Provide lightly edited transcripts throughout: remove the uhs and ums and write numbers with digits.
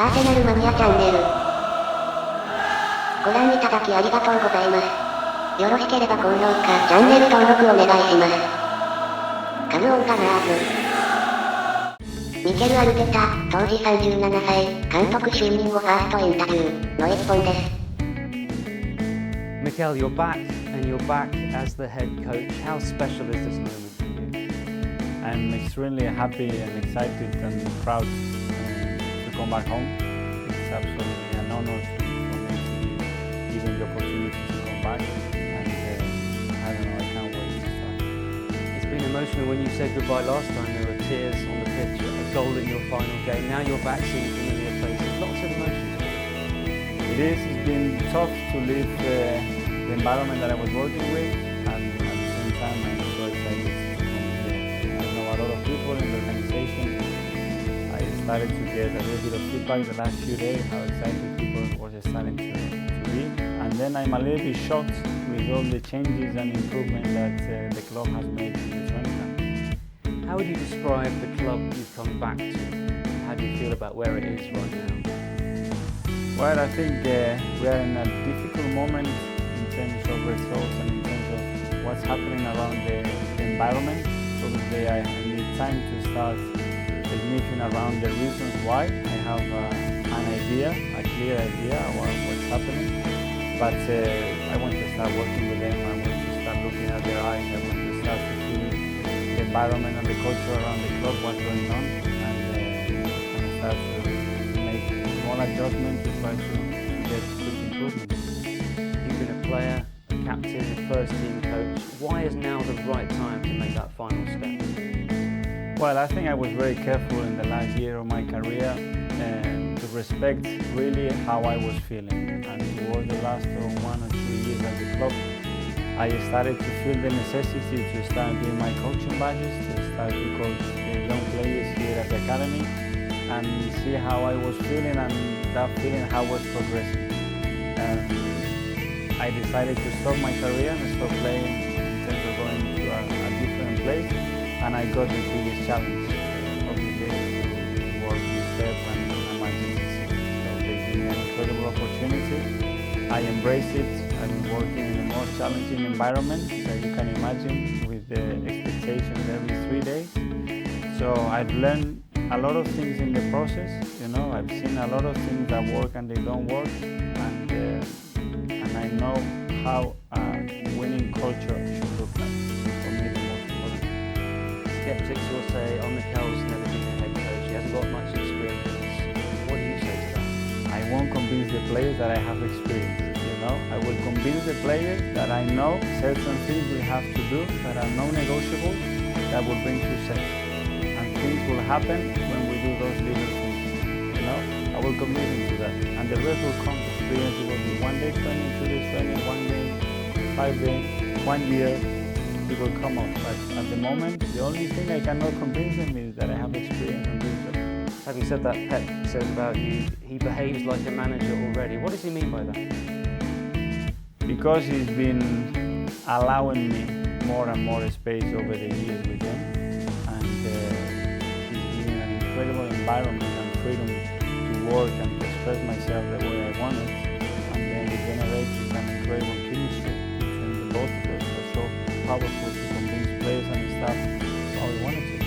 アーセナルマニアチャンネル。ご覧いただきありがとうございます。よろしければ高評価、チャンネル登録お願いします。カムオンガナーズ。ミケル・アルテタ、当時37歳、監督就任後ファーストインタビューの一本です。Mikel, you're back, and you're back as the head coach. How special is this moment for you? I'm extremely happy and excited and proud to come back home. It's absolutely an honor for me to be given the opportunity to come back, and I don't know, I can't wait to start. It's been emotional when you said goodbye last time. There were tears on the pitch, a goal in your final game. Now you're back seeing familiar faces. Lots of emotions. It is. It's been tough to leave the environment that I was working with, and at the same time I'm so excited to come here. I know a lot of people in the organization. I started to get a little bit of feedback the last few days, how excited people were starting to be. And then I'm a little bit shocked with all the changes and improvements that the club has made in the training camp. How would you describe the club you've come back to? How do you feel about where it is right now? Well, I think we are in a difficult moment in terms of results and in terms of what's happening around the environment. Obviously, I need time to start sniffing around the reasons why. I have an idea, a clear idea about what's happening, but I want to start working with them. I want to start looking at their eyes. I want to start to feel the environment and the culture around the club, what's going on, and start to make small adjustments to try to get quick improvement. You've been a player, a captain, a first team coach. Why is now the right time to make that final step? Well, I think I was very careful in the last year of my career to respect really how I was feeling. And towards the last 1 or 2 years at the club, I started to feel the necessity to start doing my coaching badges, to start to coach the young players here at the academy, and see how I was feeling and that feeling how I was progressing. I decided to stop my career and stop playing in terms of going to a different place, and I got the biggest challenge, obviously, to work with Pep and my team. So they gave me an incredible opportunity. I embraced it. I've been working in the most challenging environment that you can imagine, with the expectations every 3 days. So I've learned a lot of things in the process. I've seen a lot of things that work and they don't work, and I know how a winning culture should look like. For me, the most important. Skeptics will say, oh, Mikel's never been a head coach, he hasn't got much experience. What do you say to that? I won't convince the players that I have experience. I will convince the players that I know certain things we have to do that are non-negotiable, that will bring success. And things will happen when we do those little things. I will convince them to that. And the rest will come. Experience will be 1 day training, 2 days training, 1 game, 5 days, 1 year. It will come up. But at the moment, the only thing I cannot convince them is that I have experience in doing so. Having said that, Pep says about you, he behaves like a manager already. What does he mean by that? Because he's been allowing me more and more space over the years with him, and he's giving an incredible environment and freedom to work and to express myself the way I want it, and then we generated an incredible chemistry between the both of us. It was so powerful to convince players and staff how we wanted to.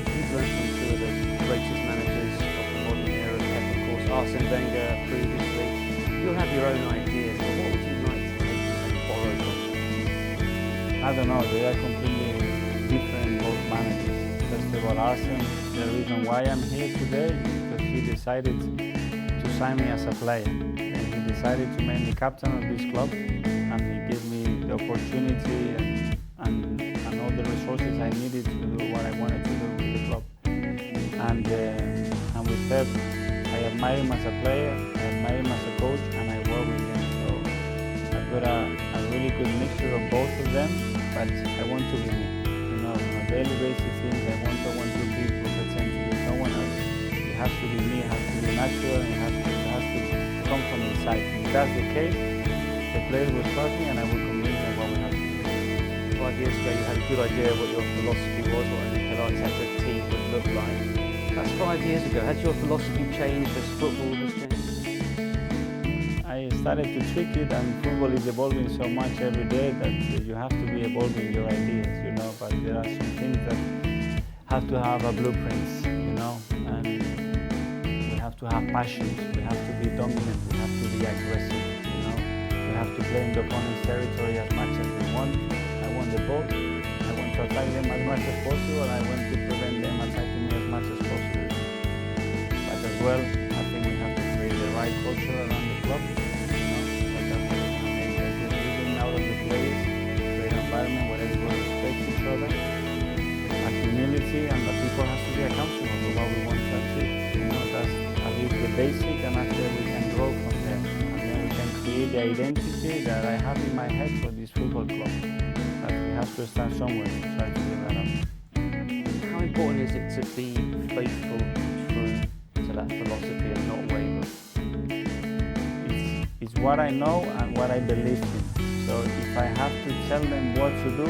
You've learned from two of the greatest managers of the modern era, Pep, of course, Arsene Wenger previously. You'll have your own ideas, but what would you like to take and borrow from them? I don't know, they are completely different, both managers. First of all, Arsene, the reason why I'm here today is because he decided to sign me as a player. And he decided to make me captain of this club, and he gave me the opportunity and all the resources I needed to do what I wanted to do with the club. And with Pep, I admire him as a player, I admire him as a coach, and I work with him. So I've got a really good mixture of both of them, but I want to be me. On a daily basis things, I want someone to be pretend to be someone else. It has to be me, it has to be natural, and it has to come from inside. If that's the case, the players will trust me and I will convince them what we have to do. 5 years ago you had a good idea what your philosophy was, what a Mikel Arteta team would look like. That's 5 years ago. Has your philosophy changed as football has changed? I started to tweak it, and football is evolving so much every day that you have to be evolving your ideas, you know, but there are some things that have to have a blueprint, you know, and we have to have passions, we have to be dominant, we have to be aggressive, you know, we have to play in the opponent's territory as much as we want. I want the ball, I want to attack them as much as possible, I want to prevent them attacking me as much as possible. But as well, I think we have to create the right culture around the club, you know, like a good living out of the players, create an environment where everybody respects each other, and humility, and the people have to be accountable for what we want to achieve. You know, that's at least the basic, and after we can grow from there. And then we can create the identity that I have in my head for this football club. But we have to start somewhere to try to build that up. How important is it to be faithful, true to that philosophy and not waver? It's what I know and what I believe in. So if I have to tell them what to do,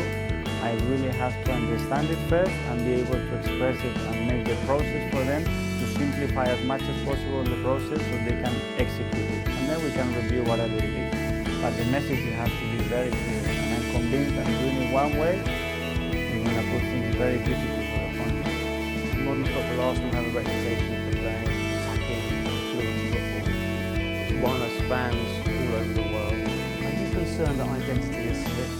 I really have to understand it first and be able to express it and make the process for them to simplify as much as possible the process so they can execute it. And then we can review whatever it is. But the message has to be very clear. And I'm convinced that doing it one way, we're going to put things very difficult for the opponent. Modern football Arsenal have a reputation for playing attacking, fluent football. It's won us fans all over the world. Are you concerned that identity is slipped?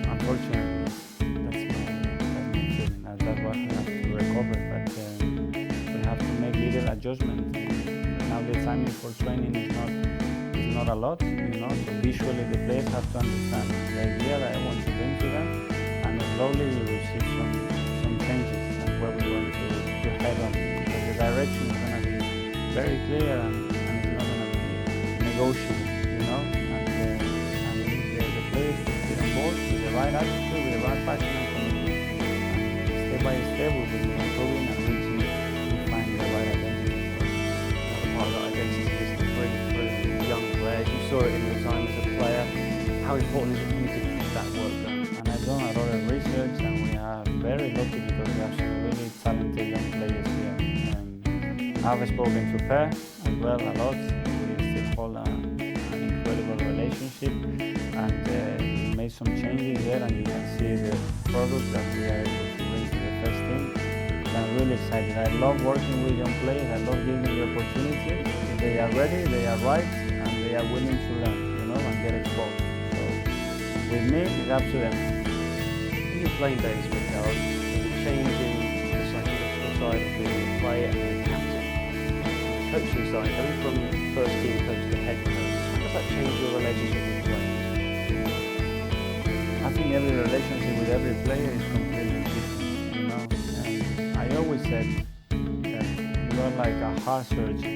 Unfortunately, that's my feeling. That's what we have to recover, but we have to make little adjustments. Now the timing for training is not a lot, you know, so visually the players have to understand the idea that I want to bring to them, and slowly you will see some changes and where we want to head on. Because the direction is going to be very clear and it's not going to be negotiable, you know, and we need the players to get on board with the right attitude, with the right passion and commitment. And step by step we will be improving and reaching to find the right identity. Another part of that identity is to bring through young players. You saw it in your time as a player. How important is it for you to keep that work going? And I've done a lot of research, and we are very lucky because we have some really talented young players here. I've spoken to Per as well a lot. We still hold an incredible relationship, and we made some changes there, and you can see the product that we are able to bring to the first team. I'm really excited. I love working with young players. I love giving the opportunity. If they are ready, they are right, and they are willing to learn, you know, and get exposed. So with me, it's up to them. In your playing days with Harold, was it changing the psychological side of being a player and a captain? The coaching side, going from first team coach to head coach, how does that change your relationship with players? I think every relationship with every player is completely different, you know. And I always said that you are like a heart surgeon.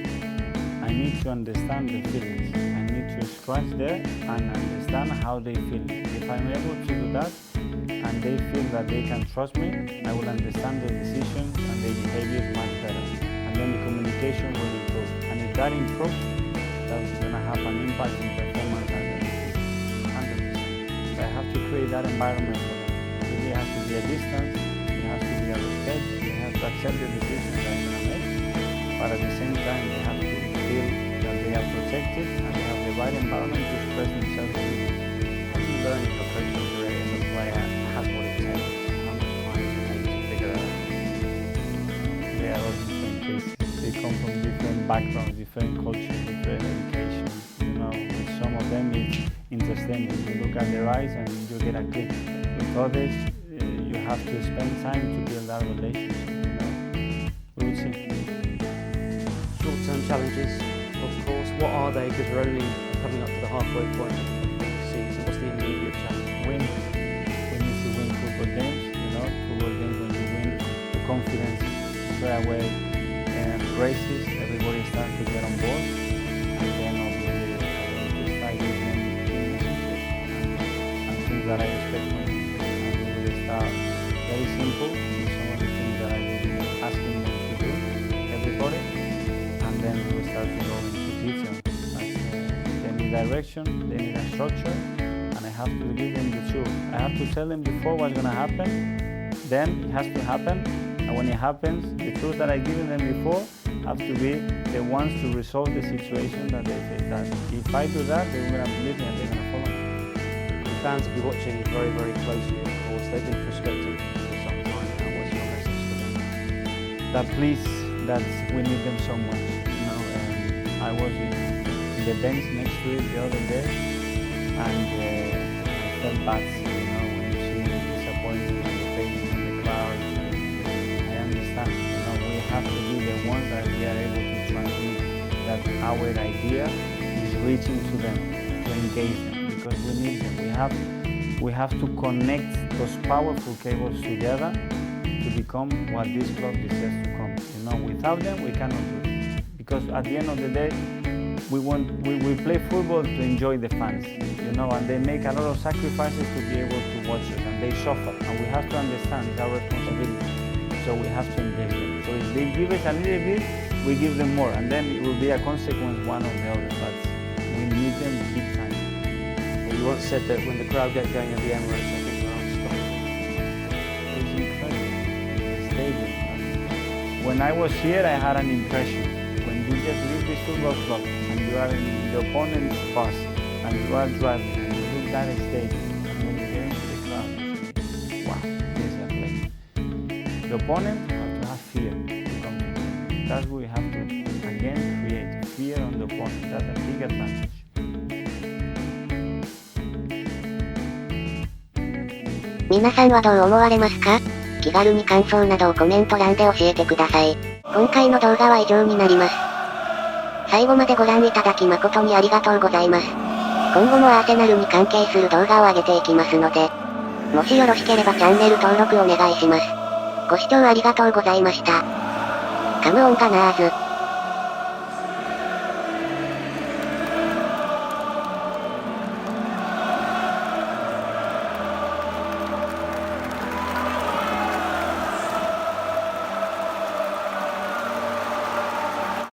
I need to understand the feelings. I need to scratch there and understand how they feel. If I'm able to do that and they feel that they can trust me, I will understand their decisions and their behaviors much better. And then the communication will improve. And if that improves, that's going to have an impact in performance and 100%. So I have to create that environment for them. There really has to be a distance, there has to be a respect, they have to accept the decisions that I'm going to make, but at the same time they have to feel that they are protected and they have the right environment to express themselves freely. How do you learn in your coaching career as a player has what it takes? How much time does it take to figure that out? They are all different cases. They come from different backgrounds, different cultures, different education. You know, with some of them it's understanding. You look at their eyes and you get a click. With others, you have to spend time to build that relationship. You know, we will see. Short-term challenges, of course. What are they? Because we're only coming up to the halfway point of the season. What's the immediate challenge? Win. We need to win football games. You know, football games when you win, the confidence straight away races. Everybody starts to get on board, and then obviously we start giving them relationships and things that I expect from them. And we will start very simple with some of the things that I will be asking them to do, everybody, and then we will start to go into detail. But they need direction, they need a structure, and I have to give them the truth. I have to tell them before what's going to happen, then it has to happen. And when it happens, the tools that I've given them before have to be the ones to resolve the situation that they say that if I do that, they're going to believe me and they're going to follow me. The fans will be watching very, very closely, of course. They've been frustrated for some time now. What's your message to them? That please, that we need them so much. You know, I was in the bench next to it the other day, and I felt bad, you know, when you see disappointment on the faces of the crowd. I understand, you know, we have to be the ones that we are able to transmit that our idea is reaching to them, to engage them, because we need them. We have to connect those powerful cables together to become what this club deserves to come. You know, without them, we cannot do it. Because at the end of the day, we play football to enjoy the fans, you know, and they make a lot of sacrifices to be able to watch us, and they suffer, and we have to understand it's our responsibility. So we have to engage them. So if they give us a little bit, we give them more, and then it will be a consequence one or the other. But we need them big time. Well, you once said that when the crowd get going at the Emirates, I think we're unstoppable. It's incredible. The stadium. When I was here, I had an impression. When you just leave this football club and you are in the opponent's bus and you are driving and you look at the stadium and when you get into the crowd, you say, wow, this is a place. The opponent has to have fear to come to the. That's what we have to, again, create fear on the opponent. That's a big advantage. 皆さんはどう思われますか？気軽に感想などをコメント欄で教えてください。今回の動画は以上になります。最後までご覧いただき誠にありがとうございます。今後もアーセナルに関係する動画を上げていきますので、もしよろしければチャンネル登録お願いします。ご視聴ありがとうございました。カムオンガナーズ。